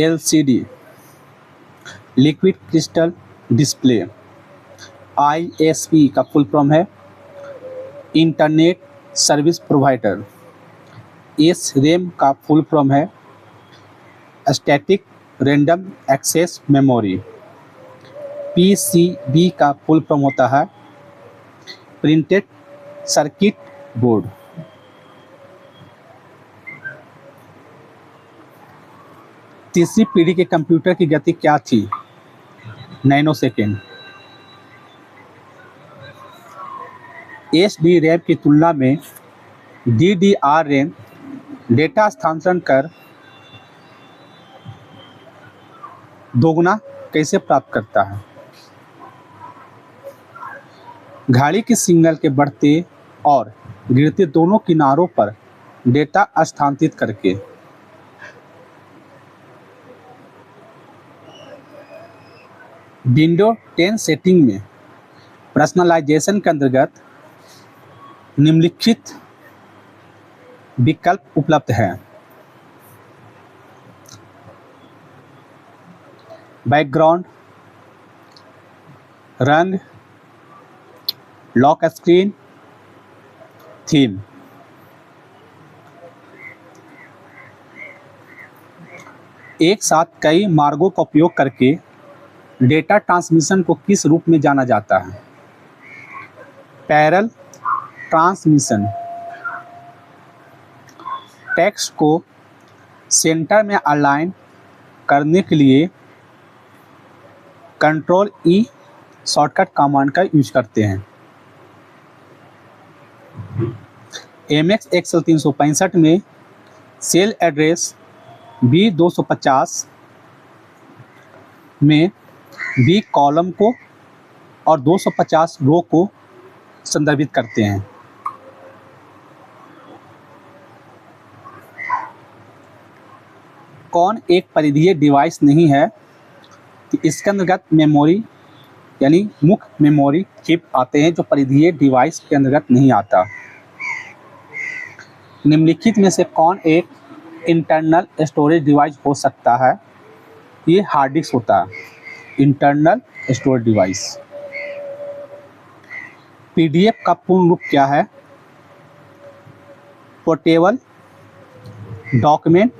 LCD liquid crystal display. ISP का full form है internet service provider. SRAM का full form है static random access memory. PCB का full form होता है प्रिंटेड सर्किट बोर्ड। तीसरी पीढ़ी के कंप्यूटर की गति क्या थी? नैनोसेकेंड। SDRAM की तुलना में DDR-RAM डेटा स्थानांतरण कर दोगुना कैसे प्राप्त करता है? घड़ी की सिग्नल के बढ़ते और गिरते दोनों किनारों पर डेटा स्थानांतरित करके। विंडो 10 सेटिंग में पर्सनलाइजेशन के अंतर्गत निम्नलिखित विकल्प उपलब्ध हैं। बैकग्राउंड, रंग, लॉक स्क्रीन, थीम। एक साथ कई मार्गों का उपयोग करके डेटा ट्रांसमिशन को किस रूप में जाना जाता है? Parallel transmission. टेक्स्ट को सेंटर में अलाइन करने के लिए Ctrl+E शॉर्टकट कमांड का यूज करते हैं। MX Excel 365 में सेल एड्रेस B250 में B कॉलम को और 250 रो को संदर्भित करते हैं। कौन एक परिधीय डिवाइस नहीं है? तो इसके अंतर्गत मेमोरी यानी मुख्य मेमोरी चिप आते हैं जो परिधीय डिवाइस के अंतर्गत नहीं आता। निम्नलिखित में से कौन एक इंटरनल स्टोरेज डिवाइस हो सकता है? ये हार्ड डिस्क होता है, इंटरनल स्टोरेज डिवाइस। PDF का पूर्ण रूप क्या है? पोर्टेबल डॉक्यूमेंट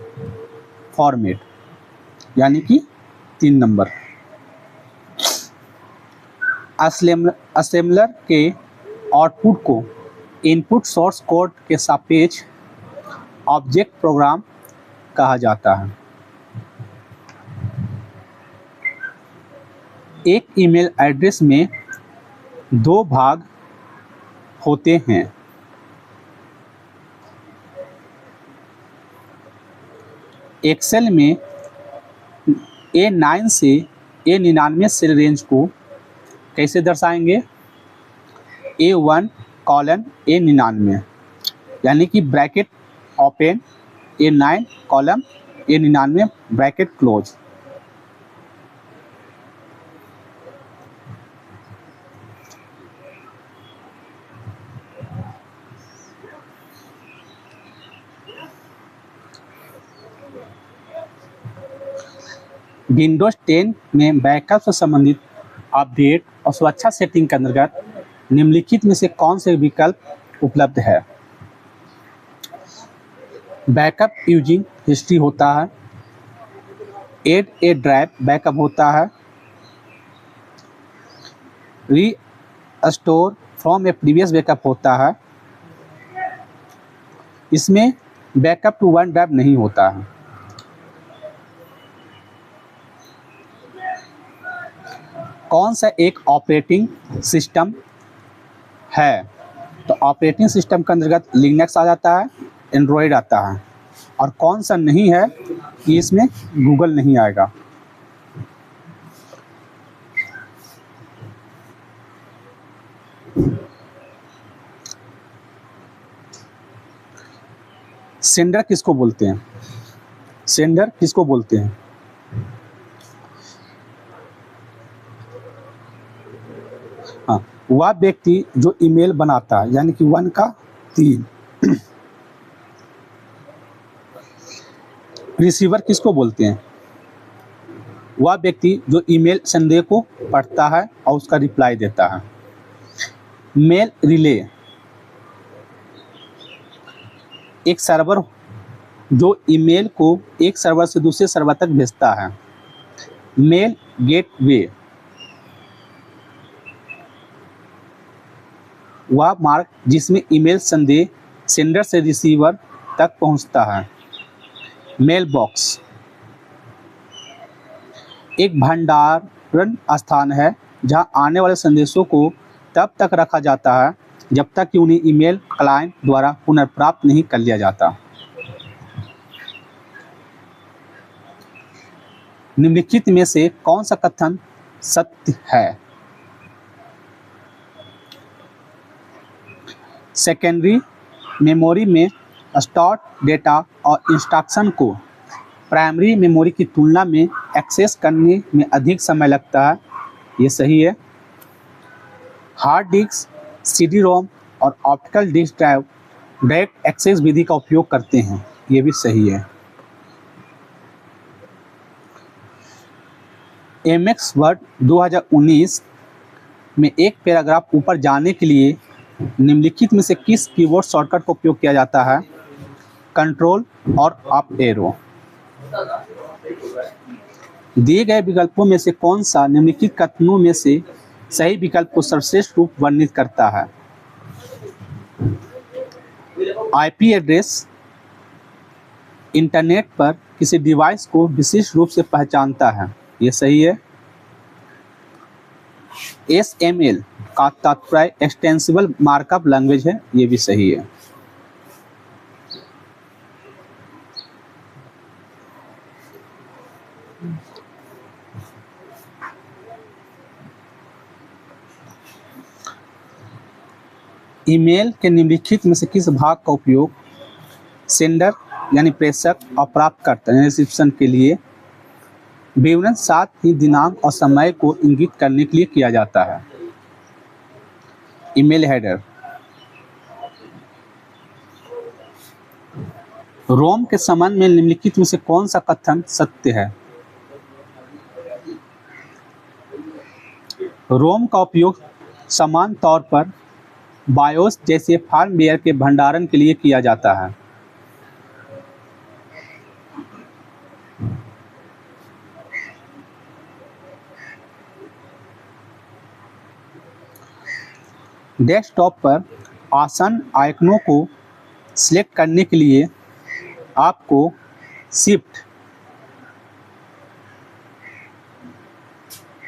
फॉर्मेट, यानी कि 3 नंबर। असेंबलर के आउटपुट को इनपुट सोर्स कोड के सापेक्ष ऑब्जेक्ट प्रोग्राम कहा जाता है। एक ईमेल एड्रेस में 2 भाग होते हैं। एक्सेल में A9 से A99 सेल रेंज को कैसे दर्शाएंगे? A1:A99, यानी कि bracket open A9:A99 bracket close. Windows 10 में बैकअप से संबंधित अपडेट और सुरक्षा सेटिंग के अंतर्गत निम्नलिखित में से कौन से विकल्प उपलब्ध है? बैकअप यूजिंग हिस्ट्री होता है, ऐड ए ड्राइव बैकअप होता है, restore from A previous backup होता है। इसमें बैकअप टू वन ड्राइव नहीं होता है। कौन सा एक ऑपरेटिंग सिस्टम है? तो ऑपरेटिंग सिस्टम के अंतर्गत लिनक्स आ जाता है, एंड्रॉयड आता है। और कौन सा नहीं है कि इसमें गूगल नहीं आएगा। सेंडर किसको बोलते हैं? सेंडर किसको बोलते हैं? हाँ, वह व्यक्ति जो ईमेल बनाता है, यानी कि 1 का 3। रिसीवर किसको बोलते हैं? वह व्यक्ति जो ईमेल संदेश को पढ़ता है और उसका रिप्लाई देता है। मेल रिले, एक सर्वर जो ईमेल को एक सर्वर से दूसरे सर्वर तक भेजता है। मेल गेटवे, वह मार्ग जिसमें ईमेल संदेश सेंडर से रिसीवर तक पहुंचता है। मेल बॉक्स, एक भंडारण स्थान है जहां आने वाले संदेशों को तब तक रखा जाता है जब तक कि उन्हें ईमेल क्लाइंट द्वारा पुनर्प्राप्त नहीं कर लिया जाता। निम्नलिखित में से कौन सा कथन सत्य है? सेकेंडरी मेमोरी में स्टोर्ड डेटा और इंस्ट्रक्शन को प्राइमरी मेमोरी की तुलना में एक्सेस करने में अधिक समय लगता है। ये सही है। हार्ड डिस्क, सीडी रोम और optical disk drive direct access विधि का उपयोग करते हैं। ये भी सही है। एमएस वर्ड 2019 में एक पैराग्राफ ऊपर जाने के लिए निम्नलिखित में से किस कीबोर्ड शॉर्टकट का उपयोग किया जाता है? कंट्रोल और अप एरो। दिए गए विकल्पों में से कौन सा निम्नलिखित कथनों में से सही विकल्प को सर्वश्रेष्ठ रूप वर्णित करता है? आईपी एड्रेस इंटरनेट पर किसी डिवाइस को विशिष्ट रूप से पहचानता है। ये सही है। एसएमएल का तात्पर्य एक्सटेंसिबल मार्कअप लैंग्वेज है। ये भी सही है। ईमेल के निम्नलिखित में से किस भाग का उपयोग सेंडर यानी प्रेषक और प्राप्तकर्ता यानी रिसिप्शन के लिए विवरण साथ ही दिनांक और समय को इंगित करने के लिए किया जाता है? Email header. रोम के संबंध में निम्नलिखित में से कौन सा कथन सत्य है? रोम का उपयोग समान तौर पर बायोस जैसे फार्मवेयर के भंडारण के लिए किया जाता है। डेस्कटॉप पर आसन आइकनों को सिलेक्ट करने के लिए आपको शिफ्ट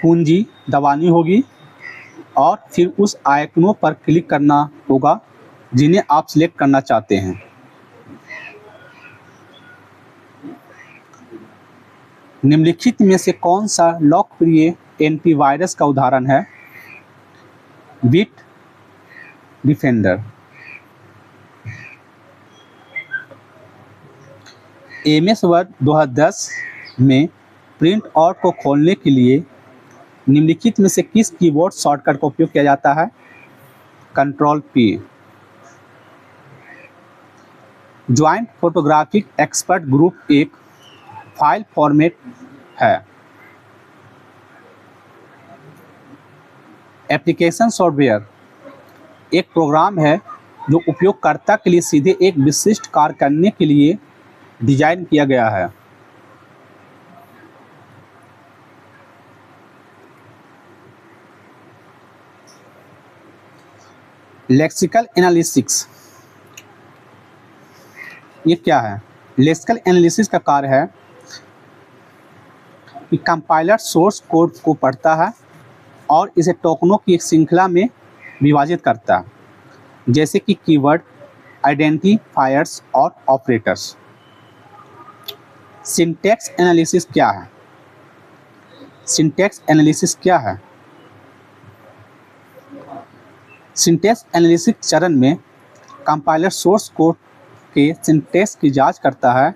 कुंजी दबानी होगी और फिर उस आइकनों पर क्लिक करना होगा जिन्हें आप सिलेक्ट करना चाहते हैं। निम्नलिखित में से कौन सा लोकप्रिय एंटीवायरस का उदाहरण है? Bit defender. एमएस वर्ड 2010 में प्रिंट आउट को खोलने के लिए निम्नलिखित में से किस कीबोर्ड शॉर्टकट का उपयोग किया जाता है? Control P. Joint photographic expert group एक फाइल फॉर्मेट है। एप्लीकेशन सॉफ्टवेयर एक प्रोग्राम है जो उपयोगकर्ता के लिए सीधे एक विशिष्ट कार्य करने के लिए डिजाइन किया गया है। लेक्सिकल एनालिसिस ये क्या है? लेक्सिकल एनालिसिस का कार्य है कि कंपाइलर सोर्स कोड को पढ़ता है और इसे टोकनों की एक श्रृंखला में विभाजित करता है, जैसे कि कीवर्ड, आइडेंटिफायर्स और ऑपरेटर्स। सिंटैक्स एनालिसिस क्या है? सिंटैक्स एनालिसिस क्या है? सिंटैक्स एनालिसिस चरण में कंपाइलर सोर्स कोड के सिंटैक्स की जांच करता है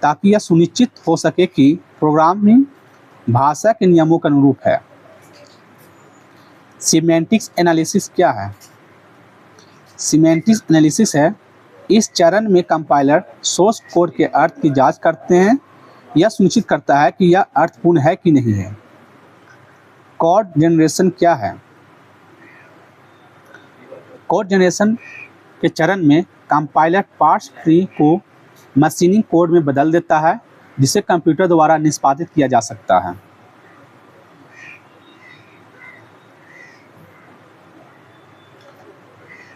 ताकि यह सुनिश्चित हो सके कि प्रोग्रामिंग भाषा के नियमों के अनुरूप है। सिमेंटिक्स एनालिसिस क्या है? सिमेंटिक्स एनालिसिस है इस चरण में कंपाइलर सोर्स कोड के अर्थ की जांच करते हैं यह सुनिश्चित करता है कि यह अर्थपूर्ण है कि नहीं है। कोड जनरेशन क्या है? कोड जनरेशन के चरण में कंपाइलर पार्स ट्री को मशीनिंग कोड में बदल देता है, जिसे कंप्यूटर द्वारा निष्पादित किया जा सकता है।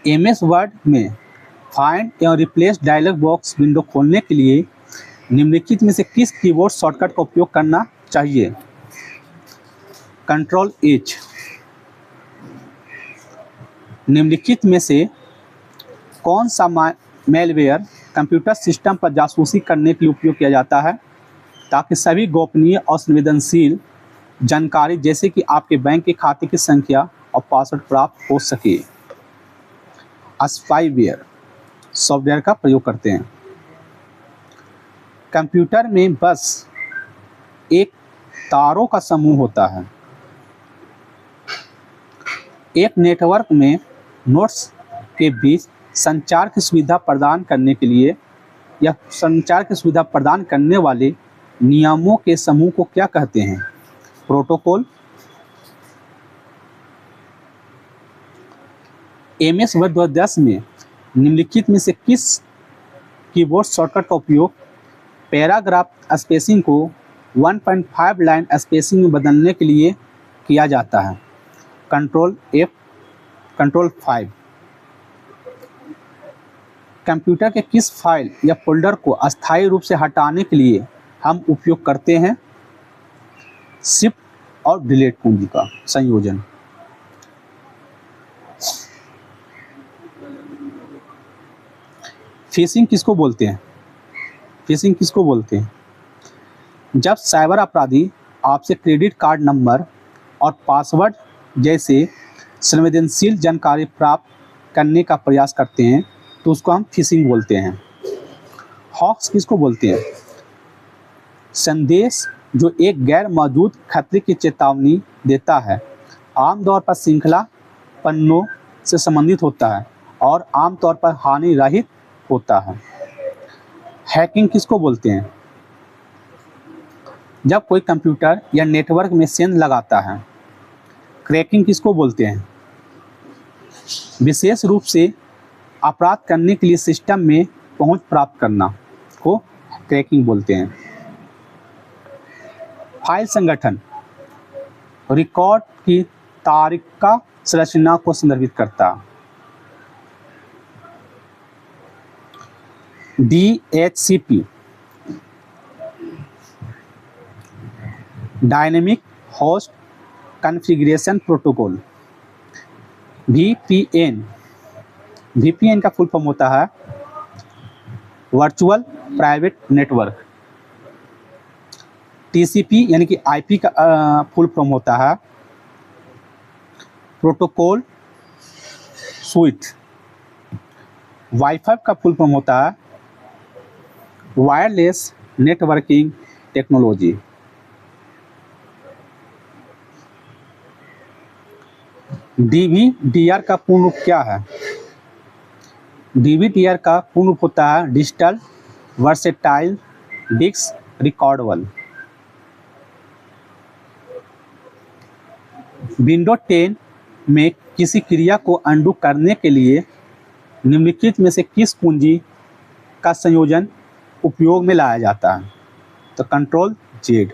एमएस वर्ड में फाइंड एवं रिप्लेस डायलॉग बॉक्स विंडो खोलने के लिए निम्नलिखित में से किस कीबोर्ड शॉर्टकट का उपयोग करना चाहिए? Control H. निम्नलिखित में से कौन सा मेलवेयर कंप्यूटर सिस्टम पर जासूसी करने के लिए उपयोग किया जाता है ताकि सभी गोपनीय और संवेदनशील जानकारी जैसे कि आपके बैंक के खाते की संख्या और पासवर्ड प्राप्त हो सके? स्पाईवेयर सॉफ्टवेयर का प्रयोग करते हैं। कंप्यूटर में बस एक तारों का समूह होता है। एक नेटवर्क में नोड्स के बीच संचार की सुविधा प्रदान करने के लिए या संचार की सुविधा प्रदान करने वाले नियमों के समूह को क्या कहते हैं? प्रोटोकॉल। एमएस वर्ड 2010 में निम्नलिखित में से किस कीबोर्ड शॉर्टकट का उपयोग पैराग्राफ स्पेसिंग को 1.5 लाइन स्पेसिंग में बदलने के लिए किया जाता है? Control F, control 5। कंप्यूटर के किस फाइल या फोल्डर को अस्थायी रूप से हटाने के लिए हम उपयोग करते हैं? शिफ्ट और डिलीट कुंजी का संयोजन। फिशिंग किसको बोलते हैं? फिशिंग किसको बोलते हैं? जब साइबर अपराधी आपसे क्रेडिट कार्ड नंबर और पासवर्ड जैसे संवेदनशील जानकारी प्राप्त करने का प्रयास करते हैं तो उसको हम फिशिंग बोलते हैं। हॉक्स किसको बोलते हैं? संदेश जो एक गैर मौजूद खतरे की चेतावनी देता है, आमतौर पर श्रृंखला पन्नों से संबंधित होता है और आमतौर पर हानि रहित होता है। हैकिंग किसको बोलते हैं? जब कोई कंप्यूटर या नेटवर्क में सेंध लगाता है। क्रैकिंग किसको बोलते हैं? विशेष रूप से अपराध करने के लिए सिस्टम में पहुंच प्राप्त करना को क्रैकिंग बोलते हैं। फाइल संगठन रिकॉर्ड की तारिका संरचना को संदर्भित करता है। DHCP dynamic host configuration protocol. VPN का फुल फॉर्म होता है वर्चुअल प्राइवेट नेटवर्क। TCP यानी कि IP का फुल फॉर्म होता है प्रोटोकॉल स्विच। वाईफाई का फुल फॉर्म होता है वायरलेस नेटवर्किंग टेक्नोलॉजी। DVDR का पूर्ण रूप क्या है? DVDR का पूर्ण रूप होता है digital versatile disk recordable. Window 10 में किसी क्रिया को अनडू करने के लिए निम्नलिखित में से किस कुंजी का संयोजन उपयोग में लाया जाता है? तो कंट्रोल Z।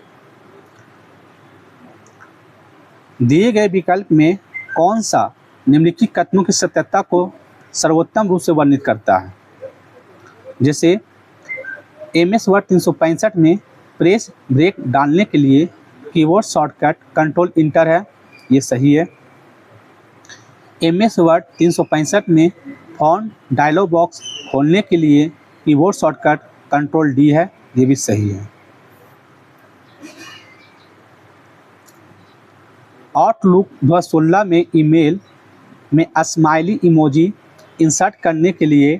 दिए गए विकल्प में कौन सा निम्नलिखित कथनों की सत्यता को सर्वोत्तम रूप से वर्णित करता है? जैसे MS वर्ड 365 में प्रेस ब्रेक डालने के लिए कीबोर्ड शॉर्टकट कंट्रोल इंटर है, ये सही है। MS वर्ड 365 में फॉन्ट डायलॉग बॉक्स खोलने के लिए कीबोर्ड शॉर्टकट कंट्रोल D है, ये भी सही है। आउटलुक 2016 में ईमेल में स्माइली इमोजी इंसर्ट करने के लिए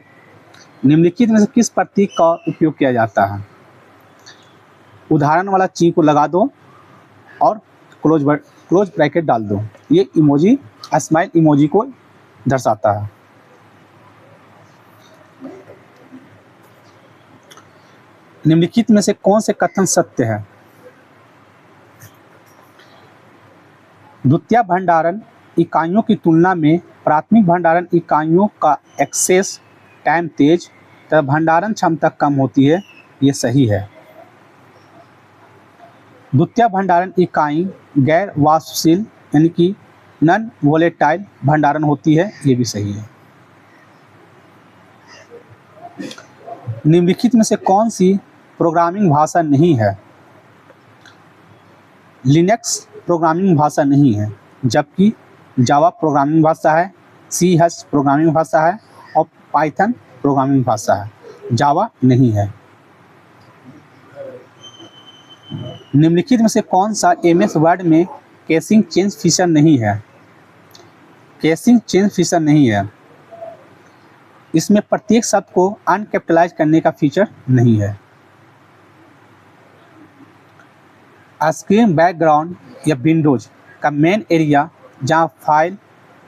निम्नलिखित में से किस प्रतीक का उपयोग किया जाता है? उदाहरण वाला ची को लगा दो और क्लोज ब्रैकेट डाल दो, ये इमोजी स्माइल इमोजी को दर्शाता है। निम्नलिखित में से कौन से कथन सत्य है? द्वितीय भंडारण इकाइयों की तुलना में प्राथमिक भंडारण इकाइयों का एक्सेस टाइम तेज तथा भंडारण क्षमता कम होती है। ये सही है। द्वितीय भंडारण इकाई गैर वाष्पशील यानी कि नॉन वोलेटाइल भंडारण होती है। ये भी सही है। निम्नलिखित में से कौन सी प्रोग्रामिंग भाषा नहीं है? लिनक्स प्रोग्रामिंग भाषा नहीं है, जबकि जावा प्रोग्रामिंग भाषा है, सी हैश प्रोग्रामिंग भाषा है और पाइथन प्रोग्रामिंग भाषा है। जावा नहीं है। निम्नलिखित में से कौन सा एमएस वर्ड में केसिंग चेंज फीचर नहीं है? केसिंग चेंज फीचर नहीं है। इसमें प्रत्येक शब्द को अनकैपिटलाइज करने का फीचर नहीं है। स्क्रीन बैकग्राउंड या विंडोज का मेन एरिया जहां फाइल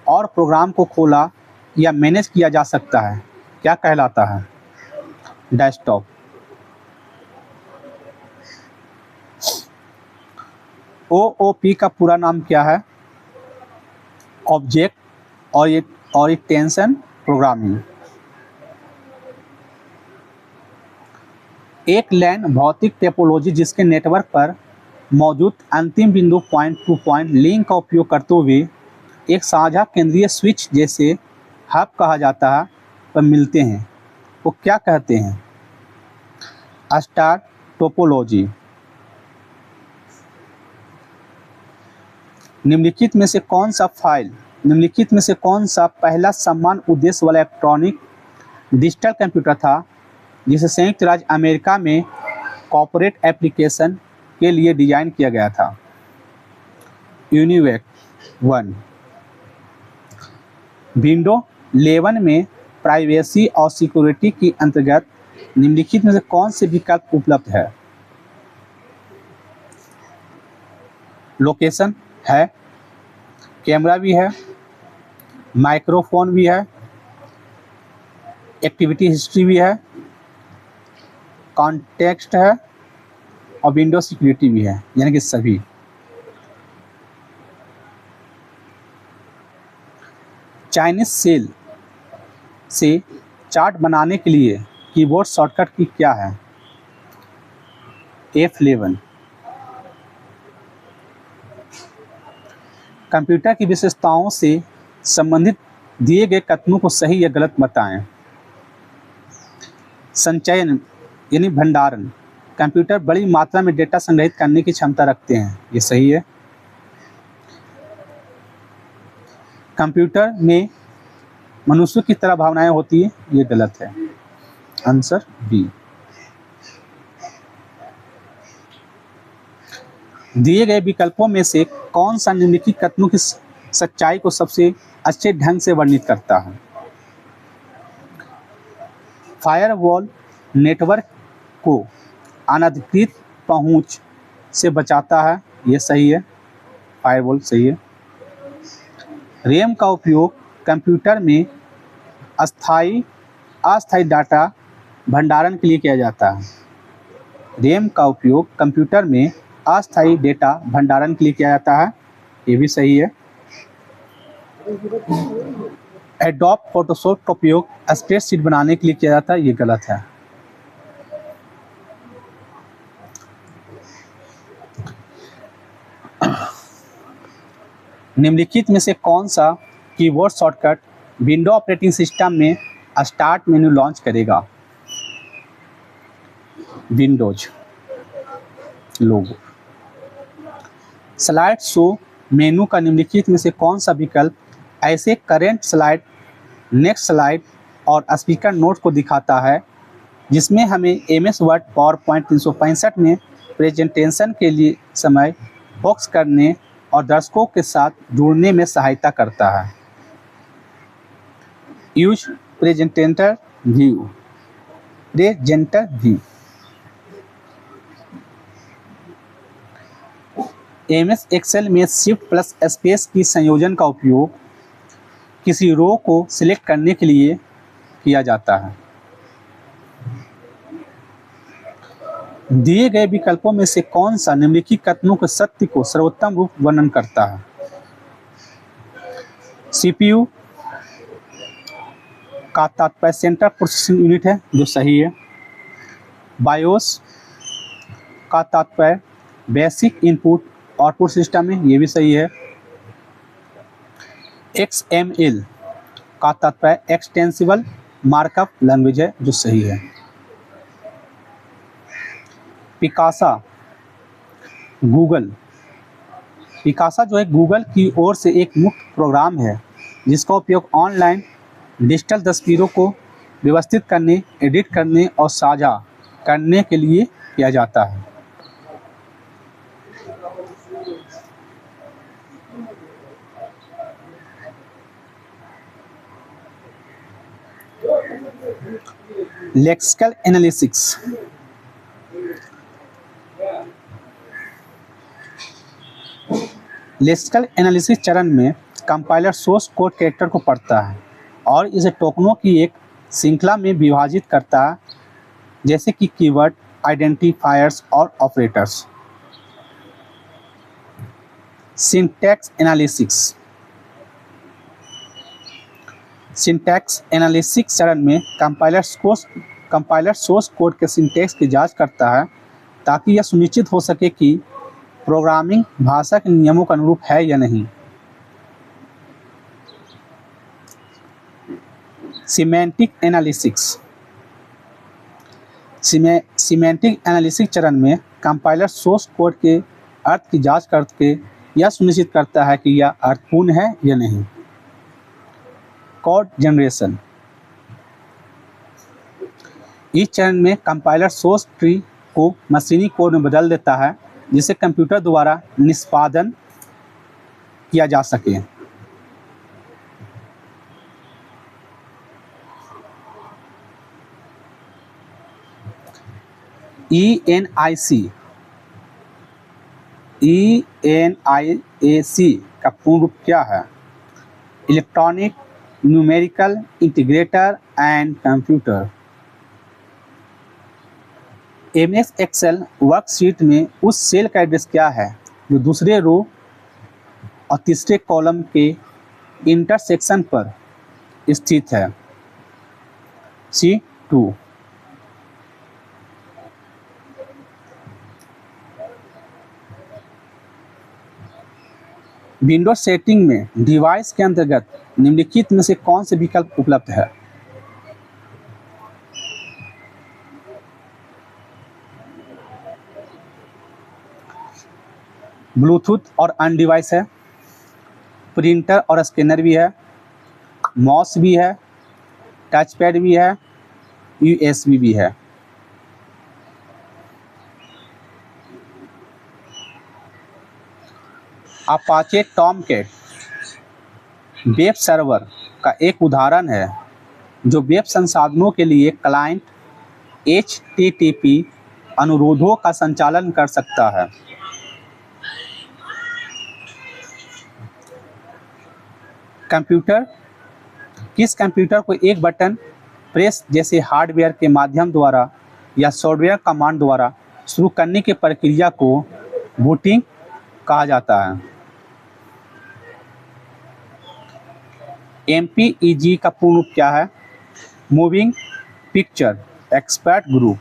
और प्रोग्राम को खोला या मैनेज किया जा सकता है क्या कहलाता है? डेस्कटॉप। ओओपी का पूरा नाम क्या है? Object orientation programming. एक लैन भौतिक टोपोलॉजी जिसके नेटवर्क पर मौजूद अंतिम बिंदु पॉइंट टू पॉइंट लिंक का उपयोग करते हुए एक साझा केंद्रीय स्विच जैसे हब कहा जाता है पर मिलते हैं, वो क्या कहते हैं? Star topology. निम्नलिखित में से कौन सा पहला समान उद्देश्य वाला इलेक्ट्रॉनिक डिजिटल कंप्यूटर था जिसे संयुक्त राज्य अमेरिका में कॉर्पोरेट एप्लीकेशन के लिए डिजाइन किया गया था? यूनिवेक 1। विंडो 11 में प्राइवेसी और सिक्योरिटी के अंतर्गत निम्नलिखित में से कौन से विकल्प उपलब्ध है? लोकेशन है, कैमरा भी है, माइक्रोफोन भी है, एक्टिविटी हिस्ट्री भी है, कॉन्टेक्स्ट है और विंडो सिक्योरिटी भी है, यानी कि सभी। चाइनीज सेल से चार्ट बनाने के लिए कीबोर्ड शॉर्टकट की क्या है? F11। कंप्यूटर की विशेषताओं से संबंधित दिए गए कथनों को सही या गलत बताएं। संचयन यानी भंडारण, कंप्यूटर बड़ी मात्रा में डेटा संग्रहित करने की क्षमता रखते हैं। ये सही है। कंप्यूटर में मनुष्य की तरह भावनाएं होती है। ये गलत है। Answer B. दिए गए विकल्पों में से कौन सा निम्नलिखित कथनों की सच्चाई को सबसे अच्छे ढंग से वर्णित करता है? फायरवॉल नेटवर्क को अनधिकृत पहुंच से बचाता है। ये सही है। फायरवॉल सही है। रैम का उपयोग कंप्यूटर में अस्थायी डाटा भंडारण के लिए किया जाता है। रैम का उपयोग कंप्यूटर में अस्थायी डेटा भंडारण के लिए किया जाता है। ये भी सही है। एडोब फोटोशॉप का उपयोग स्प्रेडशीट बनाने के लिए किया जाता है। ये गलत है। निम्नलिखित में से कौन सा keyboard shortcut window operating system में स्टार्ट मेन्यू लॉन्च करेगा? विंडोज लोगो। स्लाइड शो मेनू का निम्नलिखित में से कौन सा विकल्प ऐसे करेंट स्लाइड, नेक्स्ट स्लाइड और स्पीकर नोट को दिखाता है जिसमें हमें एमएस वर्ड पावरपॉइंट 365 में प्रेजेंटेशन के लिए समय बॉक्स करने और दर्शकों के साथ जुड़ने में सहायता करता है? Use presenter view. MS Excel में शिफ्ट प्लस स्पेस की संयोजन का उपयोग किसी रो को सिलेक्ट करने के लिए किया जाता है। दिए गए विकल्पों में से कौन सा निम्नलिखित कथनों के सत्य को सर्वोत्तम रूप वर्णन करता है? सीपीयू का तात्पर्य सेंट्रल प्रोसेसिंग यूनिट है, जो सही है। बायोस का तात्पर्य बेसिक इनपुट आउटपुट सिस्टम है, ये भी सही है। XML का तात्पर्य एक्सटेंसिबल मार्कअप लैंग्वेज है, जो सही है। पिकासा जो है गूगल की ओर से एक मुफ्त प्रोग्राम है जिसका उपयोग ऑनलाइन डिजिटल तस्वीरों को व्यवस्थित करने, एडिट करने और साझा करने के लिए किया जाता है। लेक्सिकल एनालिसिस चरण में कंपाइलर सोर्स कोड कैरेक्टर को पढ़ता है और इसे टोकनों की एक श्रृंखला में विभाजित करता है, जैसे कि कीवर्ड, आइडेंटिफायर्स और ऑपरेटर्स। सिंटैक्स एनालिसिस चरण में कंपाइलर सोर्स कोड के सिंटैक्स की जांच करता है ताकि यह सुनिश्चित हो सके कि प्रोग्रामिंग भाषा के नियमों के अनुरूप है या नहीं। सिमेंटिक एनालिसिस चरण में कंपाइलर सोर्स कोड के अर्थ की जांच करके यह सुनिश्चित करता है कि यह अर्थपूर्ण है या नहीं। कोड जनरेशन इस चरण में कंपाइलर सोर्स ट्री को मशीनी कोड में बदल देता है जिसे कंप्यूटर द्वारा निष्पादन किया जा सके। ENIC का पूर्ण रूप क्या है? Electronic numerical integrator and computer. MS Excel worksheet में उस सेल का एड्रेस क्या है जो दूसरे रो और तीसरे कॉलम के इंटरसेक्शन पर स्थित है? C2। विंडोज सेटिंग में डिवाइस के अंतर्गत निम्नलिखित में से कौन से विकल्प उपलब्ध है? ब्लूटूथ और अन डिवाइस है, प्रिंटर और स्कैनर भी है, माउस भी है, टचपैड भी है, USB भी है। अपाचे टॉमकैट वेब सर्वर का एक उदाहरण है जो वेब संसाधनों के लिए क्लाइंट HTTP अनुरोधों का संचालन कर सकता है। किस कंप्यूटर को एक बटन प्रेस जैसे हार्डवेयर के माध्यम द्वारा या सॉफ्टवेयर कमांड द्वारा शुरू करने की प्रक्रिया को बूटिंग कहा जाता है? MPEG का पूर्ण रूप क्या है? Moving picture expert group.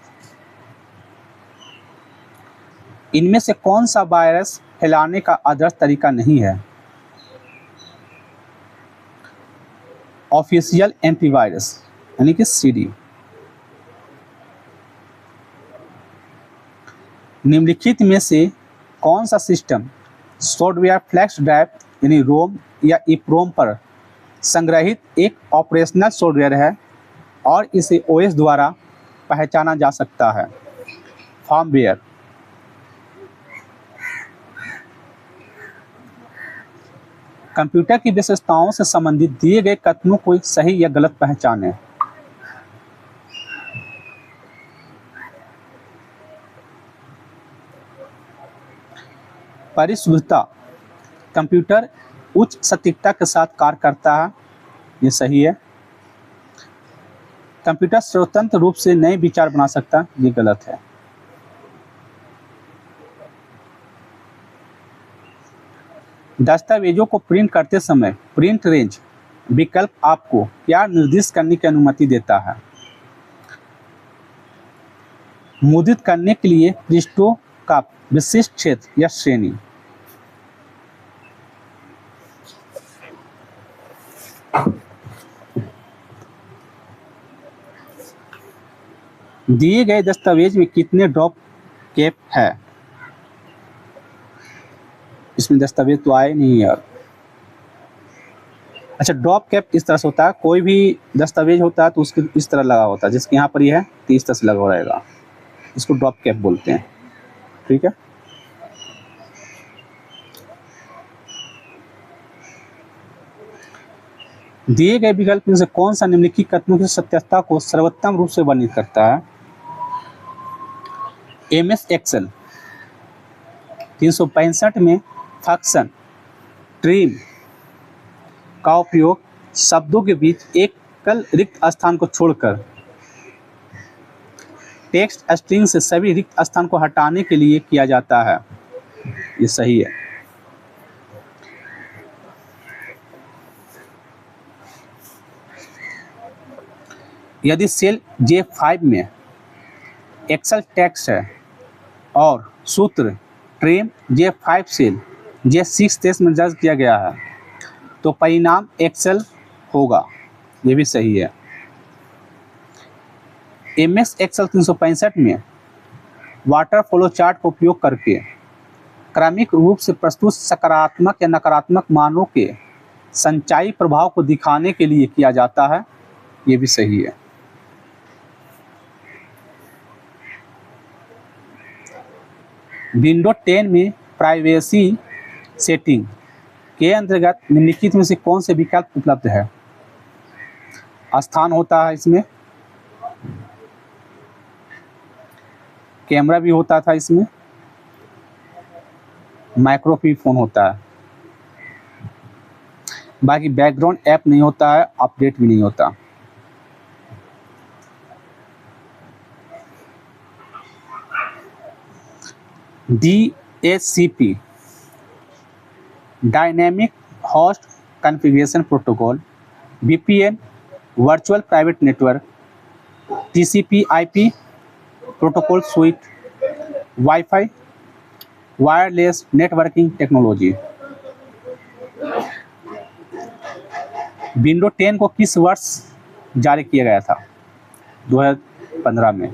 इनमें से कौन सा वायरस फैलाने का आदर्श तरीका नहीं है? ऑफिशियल एंटीवायरस यानी कि CD। निम्नलिखित में से कौन सा सिस्टम सॉफ्टवेयर फ्लैश ड्राइव यानी रोम या EEPROM पर संग्रहित एक ऑपरेशनल सॉफ्टवेयर है और इसे OS द्वारा पहचाना जा सकता है? फर्मवेयर। कंप्यूटर की विशेषताओं से संबंधित दिए गए कथनों को सही या गलत पहचानें। परिशुद्धता कंप्यूटर उच्च सटीकता के साथ कार्य करता है, ये सही है। कंप्यूटर स्वतंत्र रूप से नए विचार बना सकता है, ये गलत है। दस्तावेजों को प्रिंट करते समय प्रिंट रेंज विकल्प आपको क्या निर्दिष्ट करने की अनुमति देता है? मुद्रित करने के लिए पृष्ठों का विशिष्ट क्षेत्र या श्रेणी। दिए गए दस्तावेज में कितने ड्रॉप कैप है? इसमें दस्तावेज तो आए नहीं यार। अच्छा, ड्रॉप कैप इस तरह से होता है, कोई भी दस्तावेज होता है तो उसके इस तरह लगा होता है, जिसके यहाँ पर ये है तो इस तरह से लगा हुआ रहेगा, इसको ड्रॉप कैप बोलते हैं। ठीक है, दिए गए विकल्प में से कौन सा निम्नलिखित कथनों की सत्यता को सर्वोत्तम रूप से वर्णित करता है? MS एक्सेल 365 में फंक्शन ट्रिम का उपयोग शब्दों के बीच एकल रिक्त स्थान को छोड़कर टेक्स्ट स्ट्रिंग से सभी रिक्त स्थान को हटाने के लिए किया जाता है। ये सही है। यदि सेल J5 में एक्सेल टेक्स्ट है और सूत्र trim J5 cell J6 text में दर्ज किया गया है तो परिणाम एक्सेल होगा। ये भी सही है। MS एक्सेल 365 में वाटर फ्लो चार्ट का उपयोग करके क्रमिक रूप से प्रस्तुत सकारात्मक या नकारात्मक मानों के संचाई प्रभाव को दिखाने के लिए किया जाता है। ये भी सही है। विंडो 10 में प्राइवेसी सेटिंग के अंतर्गत निम्नलिखित में से कौन से विकल्प उपलब्ध है? स्थान होता है इसमें, कैमरा भी होता था इसमें, माइक्रोफोन होता है, बाकी बैकग्राउंड ऐप नहीं होता है, अपडेट भी नहीं होता। DHCP dynamic host configuration protocol, VPN virtual private network, TCP/IP protocol sweet, wifi wireless networking technology. Window 10 को किस वर्ष जारी किया गया था? 2015 में।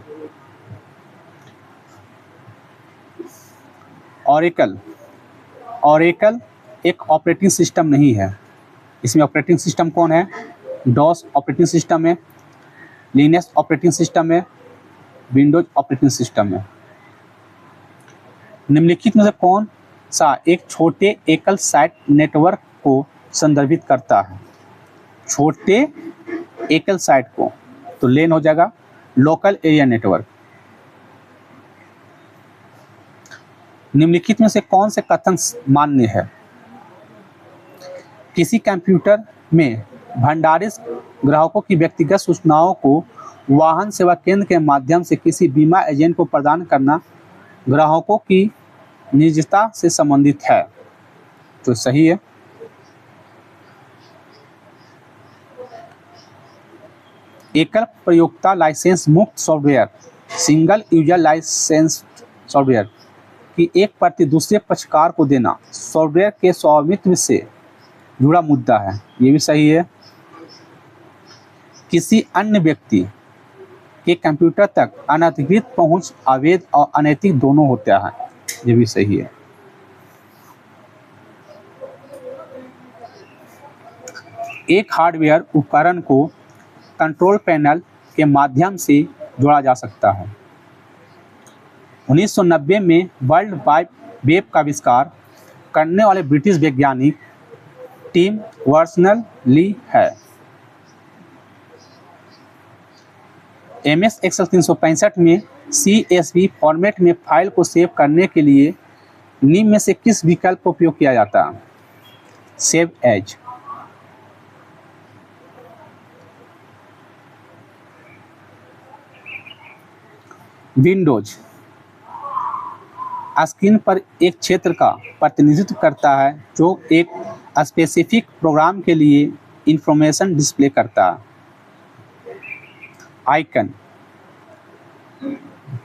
ऑरेकल एक ऑपरेटिंग सिस्टम नहीं है। इसमें ऑपरेटिंग सिस्टम कौन है? डॉस ऑपरेटिंग सिस्टम है, लिनक्स ऑपरेटिंग सिस्टम है, विंडोज ऑपरेटिंग सिस्टम है। निम्नलिखित में से कौन सा एक छोटे एकल साइट नेटवर्क को संदर्भित करता है? छोटे एकल साइट को तो लेन हो जाएगा लोकल एरिया नेटवर्क। निम्नलिखित में से कौन से कथन मान्य है? किसी कंप्यूटर में भंडारित ग्राहकों की व्यक्तिगत सूचनाओं को वाहन सेवा केंद्र के माध्यम से किसी बीमा एजेंट को प्रदान करना ग्राहकों की निजता से संबंधित है। तो सही है। एकल प्रयोक्ता लाइसेंस मुक्त software, single user licence software की एक प्रति दूसरे पक्षकार को देना सॉफ्टवेयर के स्वामित्व से जुड़ा मुद्दा है। ये भी सही है। किसी अन्य व्यक्ति के कंप्यूटर तक अनधिकृत पहुंच अवैध और अनैतिक दोनों होता है। ये भी सही है। एक हार्डवेयर उपकरण को कंट्रोल पैनल के माध्यम से जोड़ा जा सकता है। 1990 में वर्ल्ड वाइड वेब का आविष्कार करने वाले ब्रिटिश वैज्ञानिक टिम बर्नर्स-ली है। MS एक्सेल 365 में CSV फॉर्मेट में फाइल को सेव करने के लिए निम्न में से किस विकल्प का उपयोग किया जाता है? Save as. विंडोज स्क्रीन पर एक क्षेत्र का प्रतिनिधित्व करता है जो एक स्पेसिफिक प्रोग्राम के लिए इंफॉर्मेशन डिस्प्ले करता है। आइकन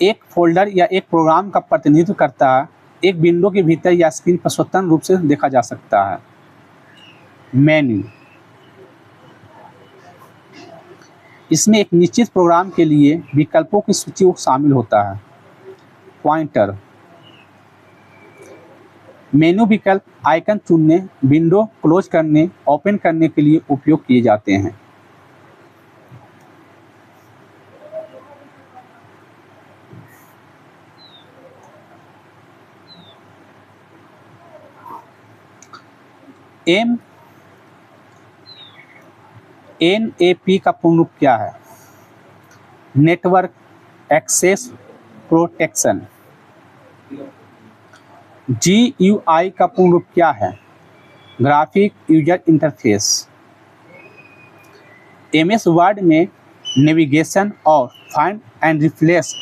एक फोल्डर या एक प्रोग्राम का प्रतिनिधित्व करता है, एक विंडो के भीतर या स्क्रीन पर स्वतंत्र रूप से देखा जा सकता है। मेन्यू इसमें एक निश्चित प्रोग्राम के लिए विकल्पों की सूची शामिल होता है। पॉइंटर मेनू विकल्प आइकन चुनने, विंडो क्लोज करने, ओपन करने के लिए उपयोग किए जाते हैं। NAP का पूर्ण रूप क्या है? Network access protection. GUI का पूर्ण रूप क्या है? Graphic user interface. MS word में नेविगेशन और फाइंड एंड रिप्लेस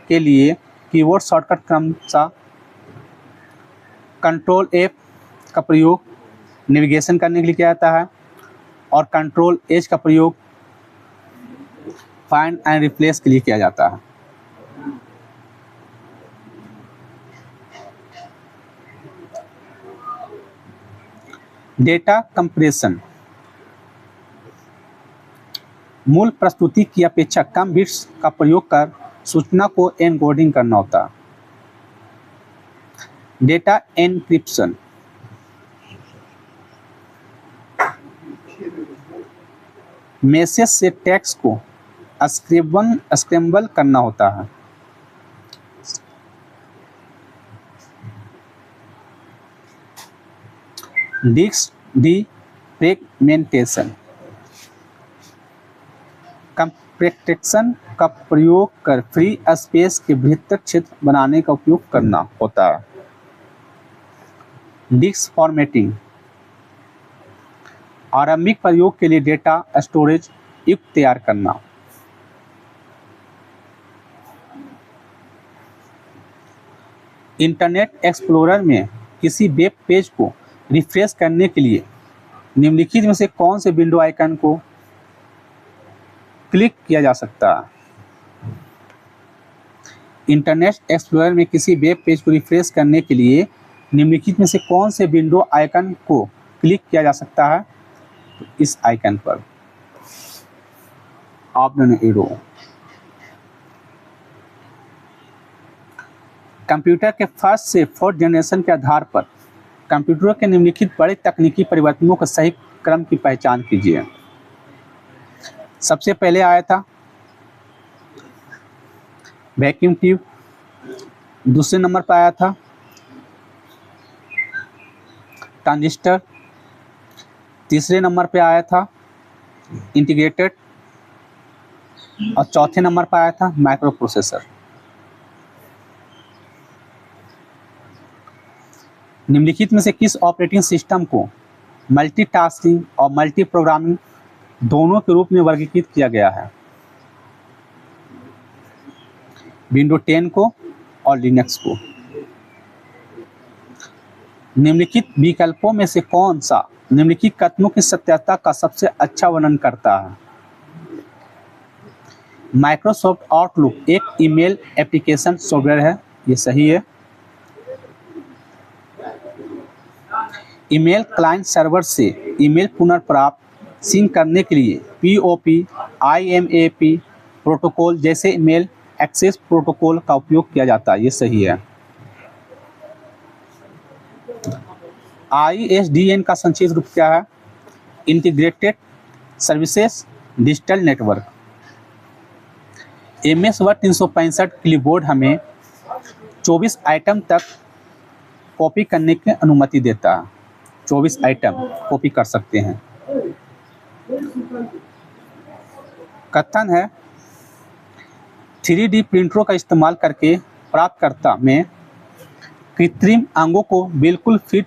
के लिए कीबोर्ड शॉर्टकट क्रमशः कंट्रोल F का प्रयोग नेविगेशन करने के लिए किया जाता है और कंट्रोल H का प्रयोग फाइंड एंड रिप्लेस के लिए किया जाता है। डेटा कंप्रेशन मूल प्रस्तुति की अपेक्षा कम बिट्स का प्रयोग कर सूचना को एनकोडिंग करना होता है। डेटा एन्क्रिप्शन मैसेज से टेक्स्ट को स्क्रैम्बल करना होता है। डिस्क डिफ्रेगमेंटेशन कंपैक्टेशन का प्रयोग कर फ्री स्पेस के भीतर क्षेत्र बनाने का उपयोग करना होता है। डिस्क फॉर्मेटिंग आरंभिक प्रयोग के लिए डेटा स्टोरेज युक्त तैयार करना। इंटरनेट एक्सप्लोरर में किसी वेब पेज को रिफ्रेश करने के लिए निम्नलिखित में से कौन से विंडो आइकन को क्लिक किया जा सकता है? इंटरनेट एक्सप्लोरर में किसी वेब पेज को रिफ्रेश करने के लिए निम्नलिखित में से कौन से विंडो आइकन को क्लिक किया जा सकता है? इस आइकन पर ऑप्शन एरो। कंप्यूटर के फर्स्ट से फोर्थ जनरेशन के आधार पर कंप्यूटरों के निम्नलिखित बड़े तकनीकी परिवर्तनों का सही क्रम की पहचान कीजिए। सबसे पहले आया था वैक्यूम ट्यूब, दूसरे नंबर पर आया था ट्रांजिस्टर, तीसरे नंबर पे आया था इंटीग्रेटेड और चौथे नंबर पर आया था माइक्रो प्रोसेसर। निम्नलिखित में से किस ऑपरेटिंग सिस्टम को मल्टीटास्किंग और मल्टी प्रोग्रामिंग दोनों के रूप में वर्गीकृत किया गया है? विंडो 10 को और लिनक्स को। निम्नलिखित विकल्पों में से कौन सा निम्नलिखित कथनों की सत्यता का सबसे अच्छा वर्णन करता है? माइक्रोसॉफ्ट आउटलुक एक ईमेल एप्लीकेशन सॉफ्टवेयर है, ये सही है। ईमेल क्लाइंट सर्वर से ईमेल पुनर्प्राप्त सिंक करने के लिए POP, IMAP प्रोटोकॉल जैसे ईमेल एक्सेस प्रोटोकॉल का उपयोग किया जाता है, ये सही है। ISDN का संक्षिप्त रूप क्या है? Integrated services digital network. MS word 365 keyboard हमें 24 आइटम तक कॉपी करने की अनुमति देता है। 24 आइटम कॉपी कर सकते हैं। कथन है 3D प्रिंटरों का इस्तेमाल करके प्राप्तकर्ता में कृत्रिम अंगों को बिल्कुल फिट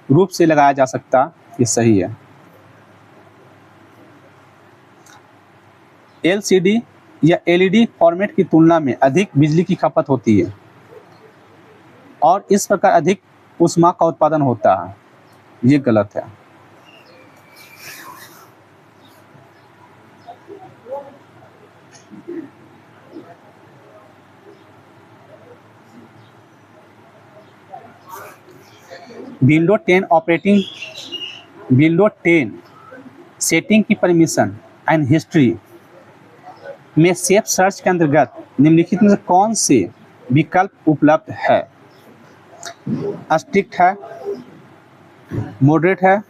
रूप से लगाया जा सकता, ये सही है। LCD या LED फॉर्मेट की तुलना में अधिक बिजली की खपत होती है। और इस प्रकार अधिक ऊष्मा का उत्पादन होता है। ये गलत है। विंडो 10 सेटिंग की परमिशन एंड हिस्ट्री में सेफ सर्च के अंतर्गत निम्नलिखित में से कौन से विकल्प उपलब्ध है? स्ट्रिक्ट है, मॉडरेट है,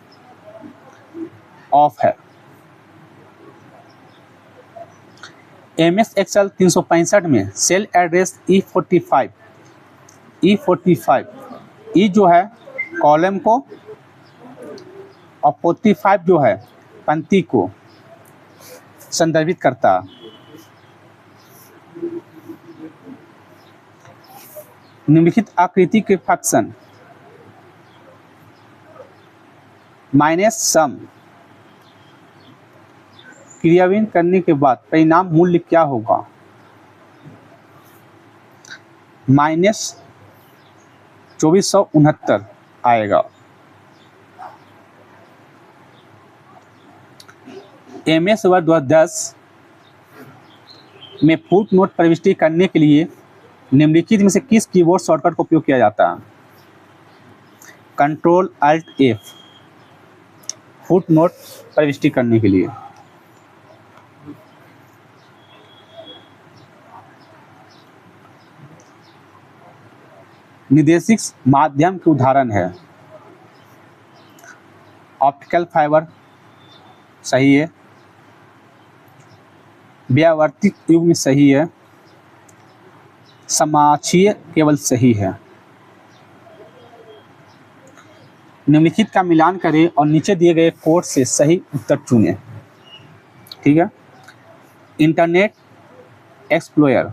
ऑफ है। MS Excel 365 में सेल एड्रेस E45 ई जो है कॉलम को और 45 जो है पंक्ति को संदर्भित करता है। निम्नलिखित आकृति के फंक्शन माइनस सम क्रियान्वयन करने के बाद परिणाम मूल्य क्या होगा? -2469 आएगा। MS वर्ड 2010 में फुट नोट प्रविष्टि करने के लिए निम्नलिखित में से किस कीबोर्ड शॉर्टकट का उपयोग किया जाता है? Ctrl+Alt+F फुट नोट प्रविष्टि करने के लिए। निर्देशिक माध्यम के उदाहरण है ऑप्टिकल फाइबर सही है, व्यावर्तिक युग्म सही है, समाक्षीय केबल सही है। निम्नलिखित का मिलान करें और नीचे दिए गए कोड से सही उत्तर चुनें। ठीक है। Internet explorer,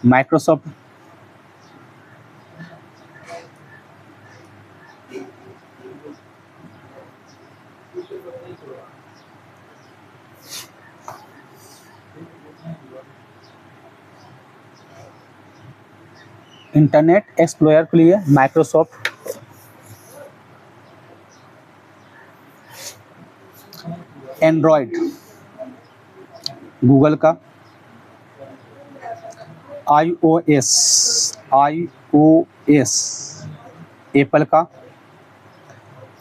Microsoft, internet explorer के लिए माइक्रोसॉफ्ट, एंड्रॉयड गूगल का, iOS एप्पल का,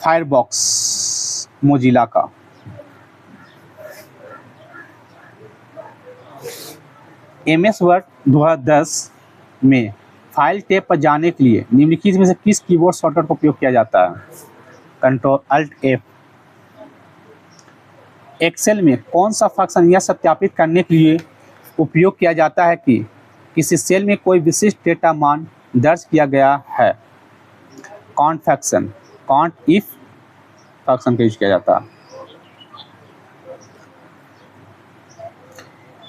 फायरबॉक्स मोजिला का। MS वर्ड 2010 में फाइल टैब पर जाने के लिए निम्नलिखित में से किस कीबोर्ड शॉर्टकट का उपयोग किया जाता है? Ctrl+Alt+F। एक्सेल में कौन सा फंक्शन यह सत्यापित करने के लिए उपयोग किया जाता है कि किसी सेल में कोई विशिष्ट डेटा मान दर्ज किया गया है? Count function, count if function का यूज किया जाता है।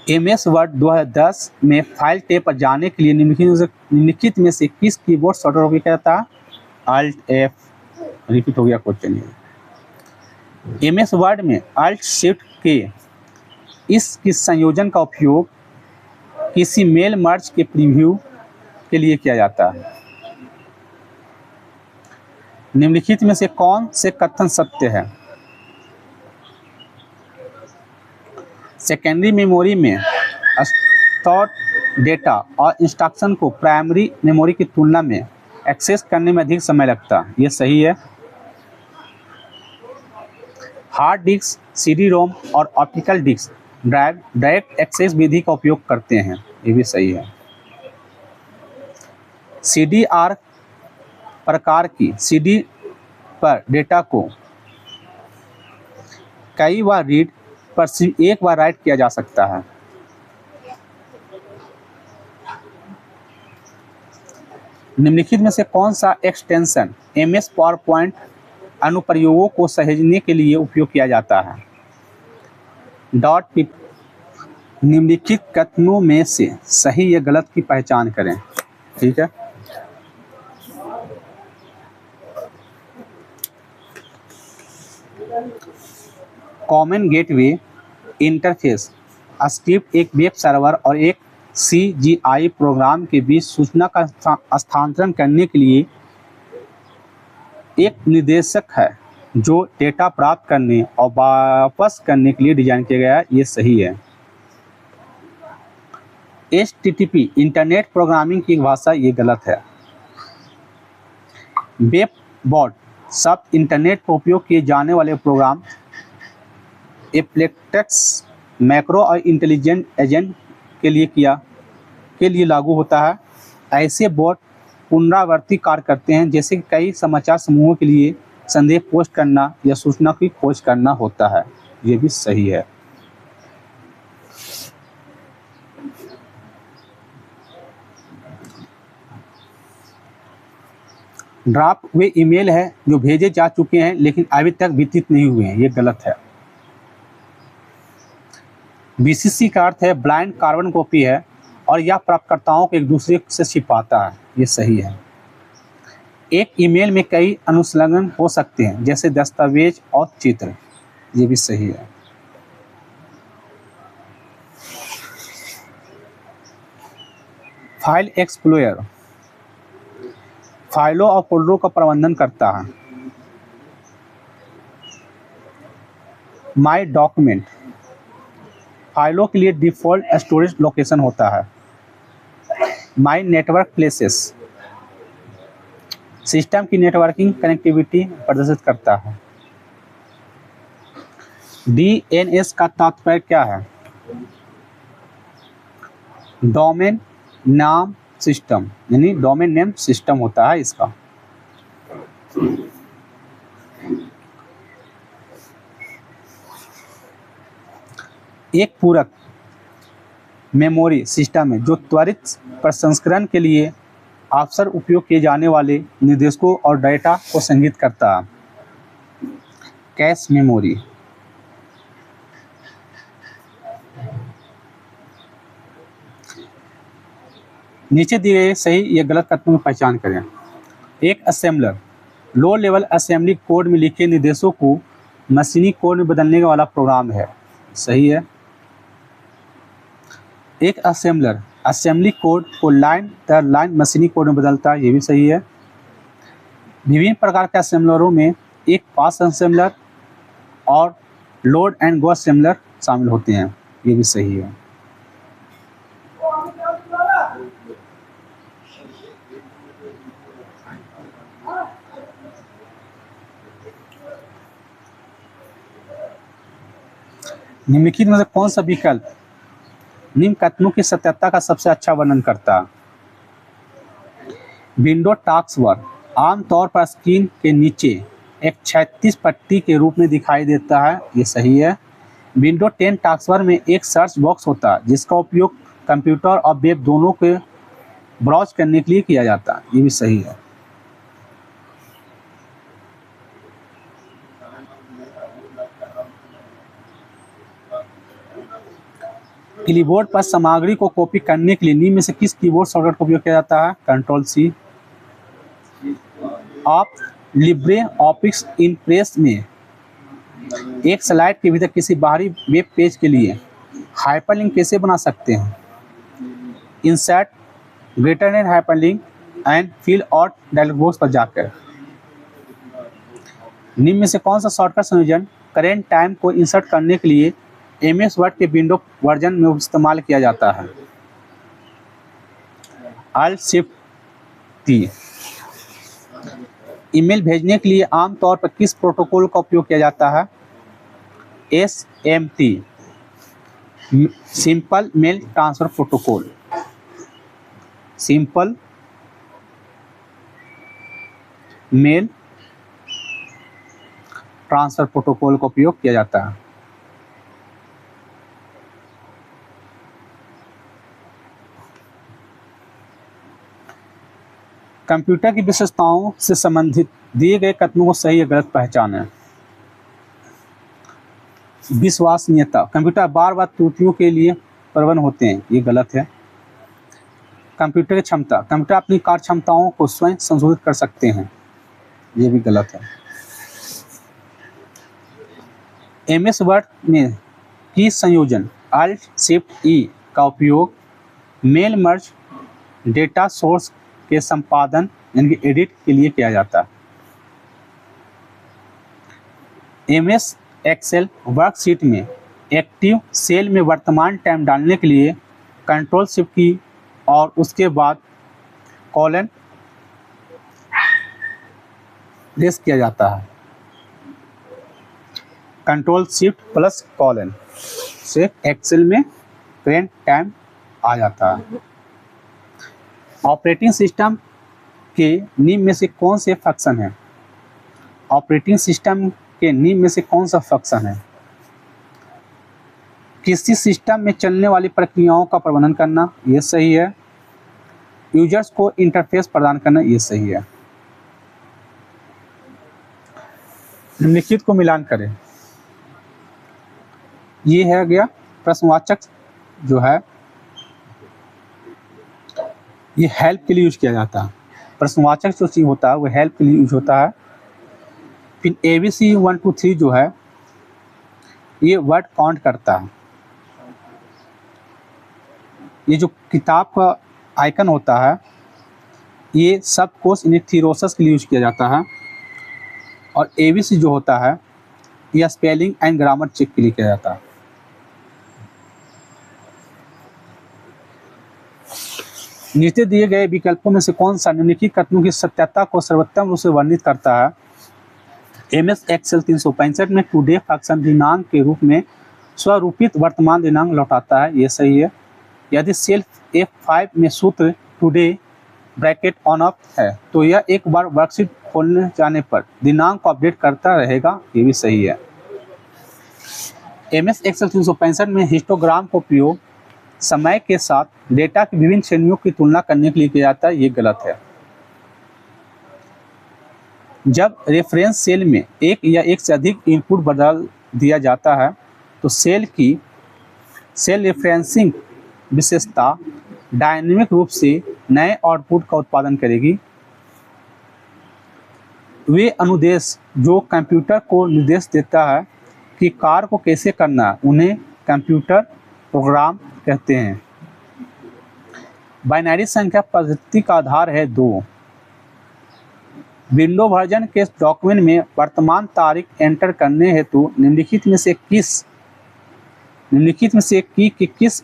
MS वर्ड 2010 में फाइल टैब पर जाने के लिए निम्नलिखित में से किस कीबोर्ड शॉर्टकट का उपयोग किया जाता है? Alt+F। रिपीट हो गया क्वेश्चन ये। MS वर्ड में Alt Shift के इस संयोजन का उपयोग किसी मेल मर्ज के प्रीव्यू के लिए किया जाता है। निम्नलिखित में से कौन से कथन सत्य है? सेकेंडरी मेमोरी में स्टोर्ड डेटा और इंस्ट्रक्शन को प्राइमरी मेमोरी की तुलना में एक्सेस करने में अधिक समय लगता है। ये सही है। हार्ड डिस्क, CD-ROM और optical disk drive direct access विधि का उपयोग करते हैं। ये भी सही है। CDR प्रकार की CD पर डेटा को कई बार रीड पर सिर्फ एक बार राइट किया जा सकता है। निम्नलिखित में से कौन सा एक्सटेंशन MS पावरपॉइंट अनुप्रयोगों को सहेजने के लिए उपयोग किया जाता है? .pip। निम्नलिखित कथनों में से सही या गलत की पहचान करें। ठीक है। कॉमन गेटवे इंटरफेस स्क्रिप्ट एक वेब सर्वर और एक CGI प्रोग्राम के बीच सूचना का स्थानांतरण करने के लिए एक निर्देशक है जो डेटा प्राप्त करने और वापस करने के लिए डिजाइन किया गया है। ये सही है। HTTP इंटरनेट प्रोग्रामिंग की भाषा, ये गलत है। वेब बॉट शब्द इंटरनेट पर उपयोग किए जाने वाले प्रोग्राम एप्लेटेक्स मैक्रो और इंटेलिजेंट एजेंट के लिए लागू होता है। ऐसे बॉट पुनरावर्ती कार्य करते हैं, जैसे कि कई समाचार समूहों के लिए संदेश पोस्ट करना या सूचना की खोज करना होता है। ये भी सही है। ड्राफ्ट वे ईमेल है जो भेजे जा चुके हैं लेकिन अभी तक वितरित नहीं हुए हैं। ये गलत है। BCC का अर्थ है ब्लाइंड कार्बन कॉपी है और यह प्राप्तकर्ताओं को एक दूसरे से छिपाता है। ये सही है। एक ईमेल में कई अनुसंलग्न हो सकते हैं, जैसे दस्तावेज और चित्र। ये भी सही है। फाइल एक्सप्लोरर फाइलों और फोल्डरों का प्रबंधन करता है। माई डॉक्यूमेंट फाइलों के लिए डिफ़ॉल्ट स्टोरेज लोकेशन होता है। माई नेटवर्क प्लेसेस सिस्टम की नेटवर्किंग कनेक्टिविटी प्रदर्शित करता है। DNS का तात्पर्य क्या है? डोमेन नाम सिस्टम, यानी डोमेन नेम सिस्टम होता है इसका। एक पूरक मेमोरी सिस्टम है जो त्वरित प्रसंस्करण के लिए अक्सर उपयोग किए जाने वाले निर्देशों और डेटा को संग्रहित करता है। कैश मेमोरी नीचे दिए गए सही या गलत कथनों की पहचान करें। एक assembler low level assembly code में लिखे निर्देशों को मशीनी कोड में बदलने वाला प्रोग्राम है। सही है। एक असेंबलर असेंबली कोड को लाइन दर लाइन मशीनी कोड में बदलता है। ये भी सही है। विभिन्न प्रकार के असेंबलरों में एक पास असेंबलर और लोड एंड गो असेंबलर शामिल होते हैं। ये भी सही है। निम्नलिखित में से कौन सा विकल्प निम्न कथनों की सत्यता का सबसे अच्छा वर्णन करता है? विंडो टास्क बार आमतौर पर स्क्रीन के नीचे एक क्षैतिज पट्टी के रूप में दिखाई देता है। ये सही है। विंडो 10 टास्क बार में एक सर्च बॉक्स होता है जिसका उपयोग कंप्यूटर और वेब दोनों के ब्राउज करने के लिए किया जाता है। ये भी सही है। कीबोर्ड पर सामग्री को कॉपी करने के लिए निम्न में से किस कीबोर्ड शॉर्टकट का उपयोग किया जाता है? Ctrl+C। आप लिब्रे ऑफिस इम्प्रेस में एक स्लाइड के भीतर किसी बाहरी वेब पेज के लिए हाइपरलिंक कैसे बना सकते हैं? Insert greater than hyperlink and fill out dialog box पर जाकर। निम्न में से कौन सा शॉर्टकट संयोजन करेंट टाइम को इंसर्ट करने के लिए MS वर्ड के विंडो वर्जन में इस्तेमाल किया जाता है? Alt+Shift+T। ईमेल भेजने के लिए आमतौर पर किस प्रोटोकॉल का उपयोग किया जाता है? SMT simple mail transfer protocol. Simple mail transfer protocol का उपयोग किया जाता है। कंप्यूटर की विशेषताओं से संबंधित दिए गए कथनों को सही या गलत पहचानें। विश्वसनीयता कंप्यूटर बार बार त्रुटियों के लिए प्रवण होते हैं। ये गलत है। कंप्यूटर की क्षमता कंप्यूटर अपनी कार्य क्षमताओं को स्वयं संशोधित कर सकते हैं। ये भी गलत है। MS वर्ड में की संयोजन Alt+Shift+E का उपयोग मेल मर्ज डेटा सोर्स के संपादन यानी कि एडिट के लिए किया जाता है। एमएस एक्सेल वर्कशीट में एक्टिव सेल में वर्तमान टाइम डालने के लिए कंट्रोल शिफ्ट की और उसके बाद कॉलन प्रेस किया जाता है। कंट्रोल शिफ्ट प्लस कॉलन से एक्सेल में करेंट टाइम आ जाता है। ऑपरेटिंग सिस्टम के निम्न में से कौन से फंक्शन हैं? ऑपरेटिंग सिस्टम के निम्न में से कौन सा फंक्शन है? किसी सिस्टम में चलने वाली प्रक्रियाओं का प्रबंधन करना, ये सही है। यूजर्स को इंटरफेस प्रदान करना, ये सही है। निम्नलिखित को मिलान करें। ये है गया प्रश्नवाचक जो है ये हेल्प के लिए यूज किया जाता है। प्रश्नवाचक जो चीज होता है वो हेल्प के लिए यूज होता है। फिर ABC 1 2 3 जो है ये वर्ड काउंट करता है। ये जो किताब का आइकन होता है ये सब कोर्स इनिथीरोसस के लिए यूज किया जाता है। और ABC जो होता है यह स्पेलिंग एंड ग्रामर चेक के लिए किया जाता है। नीचे दिए गए विकल्पों में से कौन सा निम्नलिखित कथनों की सत्यता को सर्वोत्तम रूप से वर्णित करता है? MS एक्सेल 365 में टुडे फंक्शन दिनांक के रूप में स्वरूपित वर्तमान दिनांक लौटाता है, ये सही है। यदि सेल F5 में सूत्र टुडे ब्रैकेट ऑन ऑफ है तो यह एक बार वर्कशीट खोलने जाने पर दिनांक को अपडेट करता रहेगा, ये भी सही है। MS एक्सेल 365 में हिस्टोग्राम का उपयोग समय के साथ डेटा की विभिन्न श्रेणियों की तुलना करने के लिए किया जाता है, ये गलत है। जब रेफरेंस सेल में एक या एक से अधिक इनपुट बदल दिया जाता है तो सेल रेफरेंसिंग विशेषता डायनेमिक रूप से नए आउटपुट का उत्पादन करेगी। वे अनुदेश जो कंप्यूटर को निर्देश देता है कि कार्य को कैसे करना है उन्हें कंप्यूटर प्रोग्राम कहते हैं। बाइनरी संख्या पद्धति का आधार है 2। विंडो वर्जन के डॉक्यूमेंट में वर्तमान तारीख एंटर करने हेतु निम्नलिखित में से किस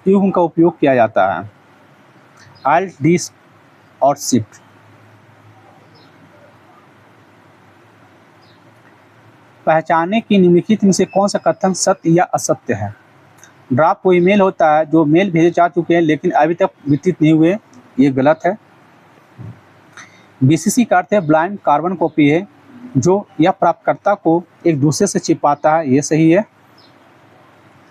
युग्म का उपयोग किया जाता है? Alt D और Shift। पहचाने की निम्नलिखित में से कौन सा कथन सत्य या असत्य है? ड्राफ्ट कोई मेल होता है जो मेल भेजे जा चुके हैं लेकिन अभी तक वितरित नहीं हुए, ये गलत है। BCC का अर्थ है ब्लाइंड कार्बन कॉपी है जो यह प्राप्तकर्ता को एक दूसरे से छिपाता है, ये सही है।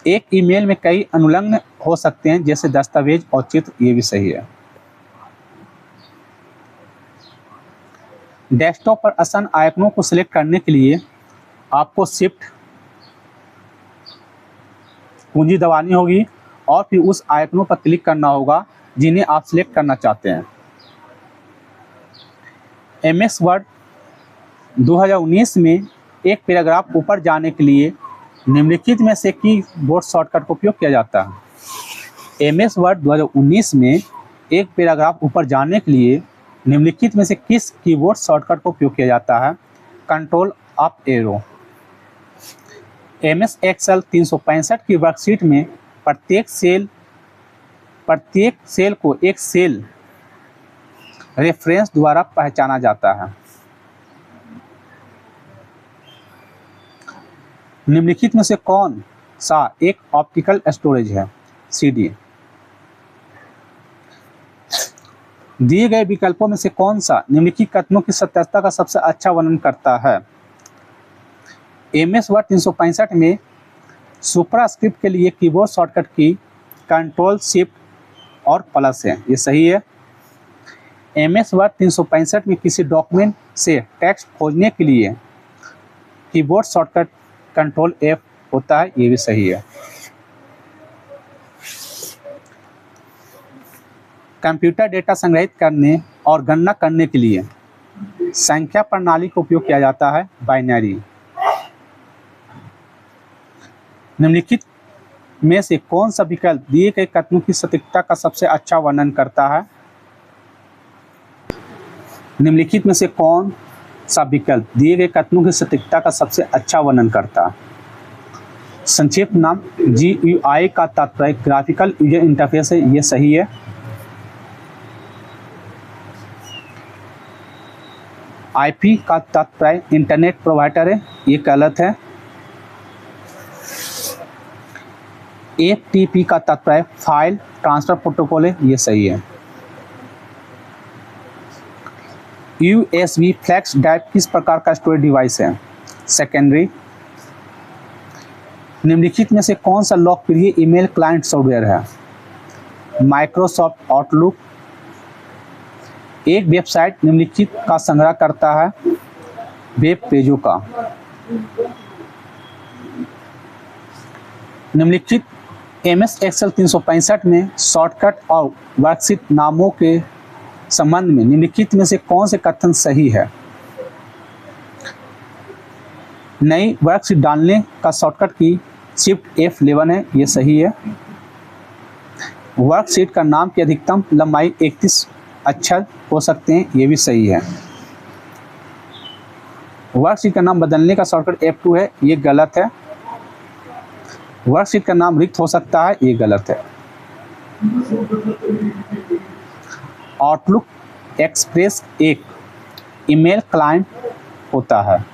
एक ईमेल में कई अनुलग्न हो सकते हैं जैसे दस्तावेज और चित्र, ये भी सही है। डेस्कटॉप पर आसन आइकनों को सिलेक्ट करने के लिए आपको शिफ्ट कुंजी दबानी होगी और फिर उस आइकनों पर क्लिक करना होगा जिन्हें आप सिलेक्ट करना चाहते हैं। MS वर्ड 2019 में एक पैराग्राफ ऊपर जाने के लिए निम्नलिखित में से कीबोर्ड शॉर्टकट का उपयोग किया जाता है। MS वर्ड 2019 में एक पैराग्राफ ऊपर जाने के लिए निम्नलिखित में से किस कीबोर्ड शॉर्टकट का उपयोग किया जाता है? Control up arrow. MS Excel 365 की वर्कशीट में प्रत्येक सेल को एक सेल रेफरेंस द्वारा पहचाना जाता है। निम्नलिखित में से कौन सा एक ऑप्टिकल स्टोरेज है? CD। दिए गए विकल्पों में से कौन सा निम्नलिखित कथनों की सत्यता का सबसे अच्छा वर्णन करता है? MS वर्ड 365 में सुपरस्क्रिप्ट के लिए कीबोर्ड शॉर्टकट की कंट्रोल शिफ्ट और प्लस है, ये सही है। MS वर्ड 365 में किसी डॉक्यूमेंट से टेक्स्ट खोजने के लिए कीबोर्ड शॉर्टकट कंट्रोल F होता है, ये भी सही है। कंप्यूटर डेटा संग्रहित करने और गणना करने के लिए संख्या प्रणाली का उपयोग किया जाता है, बाइनरी। निम्नलिखित में से कौन सा विकल्प दिए गए कथनों की सटीकता का सबसे अच्छा वर्णन करता है? निम्नलिखित में से कौन सा विकल्प दिए गए कथनों की सटीकता का सबसे अच्छा वर्णन करता है? संक्षिप्त नाम GUI का तात्पर्य ग्राफिकल यूजर इंटरफेस है, ये सही है। IP का तात्पर्य इंटरनेट प्रोवाइडर है, ये गलत है। FTP का तात्पर्य फाइल ट्रांसफर प्रोटोकॉल है, ये सही है। USB फ्लैश ड्राइव किस प्रकार का स्टोरेज डिवाइस है? सेकेंडरी। निम्नलिखित में से कौन सा लोकप्रिय ईमेल क्लाइंट सॉफ्टवेयर है? Microsoft outlook. एक वेबसाइट निम्नलिखित का संग्रह करता है वेब पेजों का। निम्नलिखित MS Excel 365 में शॉर्टकट और वर्कशीट नामों के संबंध में निम्नलिखित में से कौन से कथन सही है? नई वर्कशीट डालने का शॉर्टकट की Shift F11 है, ये सही है। वर्कशीट का नाम की अधिकतम लंबाई 31 अक्षर हो सकते हैं, ये भी सही है। वर्कशीट का नाम बदलने का शॉर्टकट F2 है, ये गलत है। वर्कशीट का नाम रिक्त हो सकता है, ये गलत है। आउटलुक एक्सप्रेस एक ईमेल क्लाइंट होता है।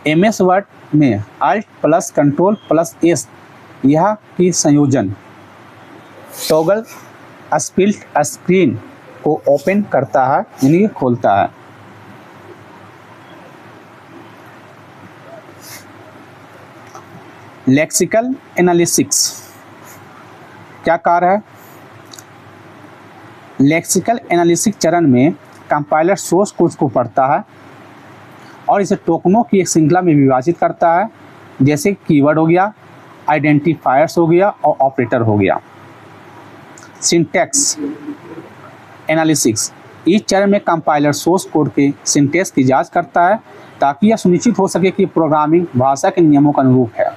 MS वर्ड में Alt plus control plus S यह की संयोजन टॉगल स्प्लिट स्क्रीन को ओपन करता है, यानी खोलता है। लेक्सिकल एनालिसिस क्या कार्य है? लेक्सिकल एनालिसिस चरण में कंपाइलर सोर्स कोड को पढ़ता है और इसे टोकनों की एक श्रृंखला में विभाजित करता है, जैसे कीवर्ड हो गया, आइडेंटिफायर्स हो गया और ऑपरेटर हो गया। सिंटैक्स एनालिसिस इस चरण में कंपाइलर सोर्स कोड के सिंटैक्स की जांच करता है ताकि यह सुनिश्चित हो सके कि प्रोग्रामिंग भाषा के नियमों के अनुरूप है।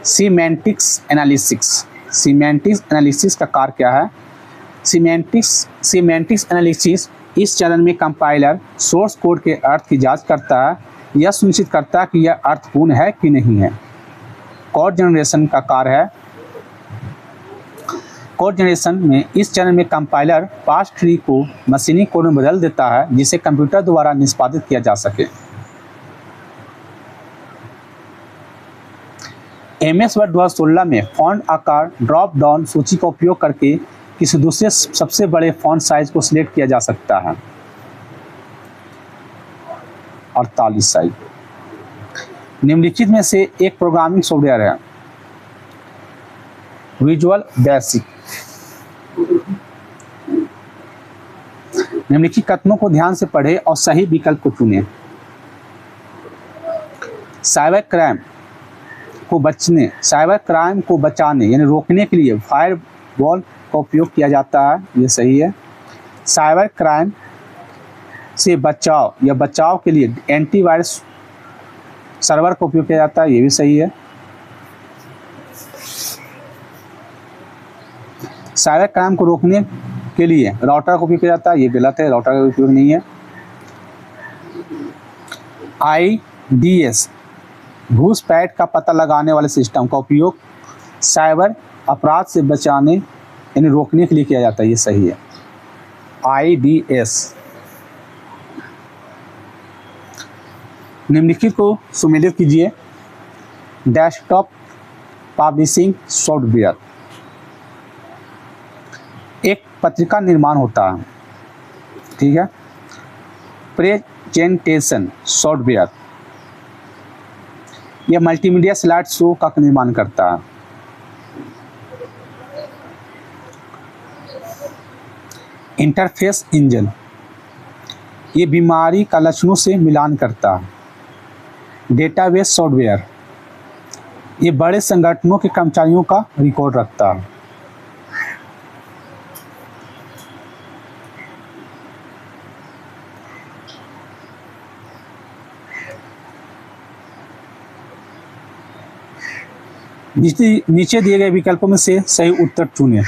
सीमेंटिक्स एनालिसिस का कार्य क्या है? सीमेंटिक्स एनालिसिस इस चरण में कंपाइलर सोर्स कोड के अर्थ की जांच करता है, यह सुनिश्चित करता है कि यह अर्थपूर्ण है कि नहीं है। कोड जनरेशन का कार्य है। कोड जनरेशन में इस चरण में कंपाइलर पार्स ट्री को मशीनी कोड में बदल देता है जिसे कंप्यूटर द्वारा निष्पादित किया जा सके। MS वर्ड 2016 में फॉन्ट आकार ड्रॉप डाउन सूची का उपयोग करके किसी दूसरे सबसे बड़े फॉन्ट साइज को सिलेक्ट किया जा सकता है। 48 साइज। निम्नलिखित में से एक प्रोग्रामिंग सॉफ्टवेयर है। Visual basic. निम्नलिखित कथनों को ध्यान से पढ़ें और सही विकल्प को चुनें। साइबर क्राइम को बचाने यानी रोकने के लिए फायरवॉल का उपयोग किया जाता है, ये सही है। साइबर क्राइम से बचाव के लिए एंटीवायरस सर्वर का उपयोग किया जाता है, ये भी सही है। साइबर क्राइम को रोकने के लिए राउटर का उपयोग किया जाता है, ये गलत है, राउटर का उपयोग नहीं है। IDS घूसपैठ का पता लगाने वाले सिस्टम का उपयोग साइबर अपराध से बचाने यानी रोकने के लिए किया जाता है, ये सही है। IDS। निम्नलिखित को सुमेलित कीजिए। डेस्कटॉप पब्लिशिंग सॉफ्टवेयर एक पत्रिका निर्माण होता है, ठीक है। प्रेजेंटेशन सॉफ्टवेयर यह मल्टीमीडिया स्लाइड शो का निर्माण करता है। इंटरफेस इंजन ये बीमारी का लक्षणों से मिलान करता है। डेटाबेस सॉफ्टवेयर ये बड़े संगठनों के कर्मचारियों का रिकॉर्ड रखता है। नीचे दिए गए विकल्पों में से सही उत्तर चुनें।